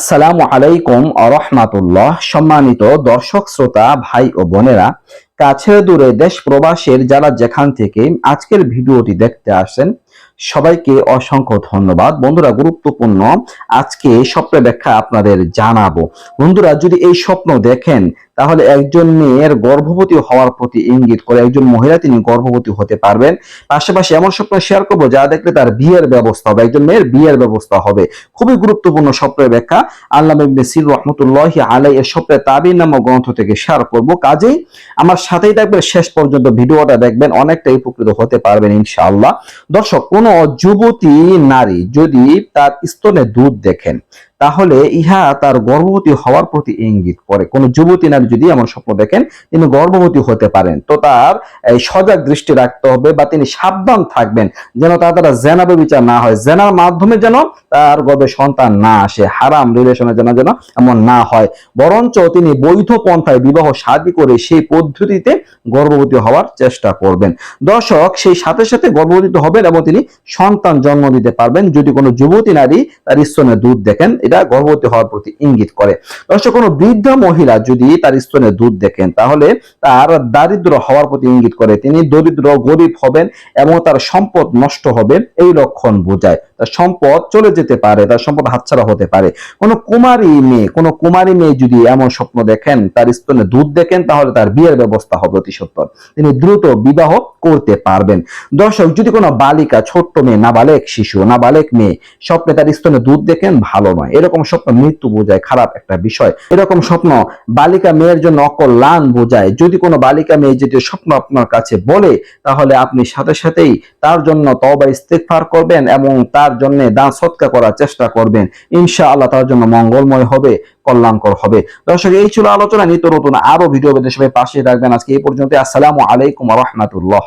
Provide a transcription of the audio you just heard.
আসসালামু আলাইকুম আরহামাতুল্লাহ। সম্মানিত দর্শক শ্রোতা ভাই ও বোনেরা, কাছে দূরে দেশ প্রবাসের যারা যেখান থেকে আজকের ভিডিওটি দেখতে আসেন, সবাইকে অসংখ্য ধন্যবাদ। বন্ধুরা, গুরুত্বপূর্ণ আজকে স্বপ্নের ব্যাখ্যা আপনাদের জানাবো। বন্ধুরা, যদি এই স্বপ্ন দেখেন তাহলে একজন মেয়ের গর্ভবতী হওয়ার প্রতি ইঙ্গিত করে। একজন মহিলা তিনি গর্ভবতী হতে পারবেন। পাশাপাশি এমন স্বপ্ন শেয়ার করবো যা দেখলে তার বিয়ের ব্যবস্থা হবে, একজন মেয়ের বিয়ের ব্যবস্থা হবে। খুবই গুরুত্বপূর্ণ স্বপ্নের ব্যাখ্যা আল্লামা ইবনে সির রহমতুল্লাহি আলাইহি এর স্বপ্নের তাবির নামক গ্রন্থ থেকে শেয়ার করব। কাজেই আমার সাথেই থাকবেন, শেষ পর্যন্ত ভিডিওটা দেখবেন, অনেকটাই উপকৃত হতে পারবেন ইনশাআল্লাহ। দর্শক, কোন যুবতী নারী যদি তার স্তনে দুধ দেখেন তাহলে ইহা তার গর্ভবতী হওয়ার প্রতি ইঙ্গিত করে। কোন যুবতী নারী যদি এমন স্বপ্ন দেখেন তিনি গর্ভবতী হতে পারেন, তো তার এই সজাগ দৃষ্টি রাখতে হবে বা তিনি সাবধান থাকবেন যেন তার দ্বারা জেনা ব্যভিচার না হয়, জেনার মাধ্যমে যেন তার গর্ভে সন্তান না আসে, হারাম রিলেশনে যেন যেন এমন না হয়, বরঞ্চ তিনি বৈধ পন্থায় বিবাহ শাদী করে সেই পদ্ধতিতে গর্ভবতী হওয়ার চেষ্টা করবেন। দর্শক, সেই সাথে সাথে গর্ভবতী হবেন এবং তিনি সন্তান জন্ম দিতে পারবেন যদি কোনো যুবতী নারী তার স্তনে দুধ দেখেন। এটা গর্ভবতী হওয়ার প্রতি ইঙ্গিত করে। দর্শক, কোনো বৃদ্ধা মহিলা যদি তার স্তনে দুধ দেখেন তাহলে তার দারিদ্র হওয়ার প্রতি ইঙ্গিত করে, তিনি দরিদ্র গরিব হবেন এবং তার সম্পদ নষ্ট হবে, এই লক্ষণ বোঝায়। তার সম্পদ চলে যেতে পারে, তার সম্পদ হাতছাড়া হতে পারে। কোনো কুমারী মেয়ে যদি এমন স্বপ্ন দেখেন, তার স্তনে দুধ দেখেন, তাহলে তার বিয়ের ব্যবস্থা হবে অতি সত্বর, তিনি দ্রুত বিবাহ করতে পারবেন। দর্শক, যদি কোনো বালিকা, ছোট্ট মেয়ে, নাবালেক শিশু, নাবালেক মেয়ে স্বপ্নে তার স্তনে দুধ দেখেন, ভালো নয়। এরকম স্বপ্ন মৃত্যু বোঝায়, খারাপ একটা বিষয়। এরকম স্বপ্ন বালিকা মেয়ের জন্য অকল্যাণ বোঝায়। যদি কোনো বালিকা মেয়ে যদি স্বপ্ন আপনার কাছে বলে তাহলে আপনি সাথে সাথেই তার জন্য তওবা ইস্তেগফার করবেন এবং তার জন্য দান সদকা করার চেষ্টা করবেন। ইনশাআল্লাহ তার জন্য মঙ্গলময় হবে, কল্যাণকর হবে। দর্শক, এই ছিল আলোচনা। নিত্য নতুন আরো ভিডিও পেতে সবাই পাশে থাকবেন। আজকে এই পর্যন্ত। আসসালামু আলাইকুম ওয়া রাহমাতুল্লাহ।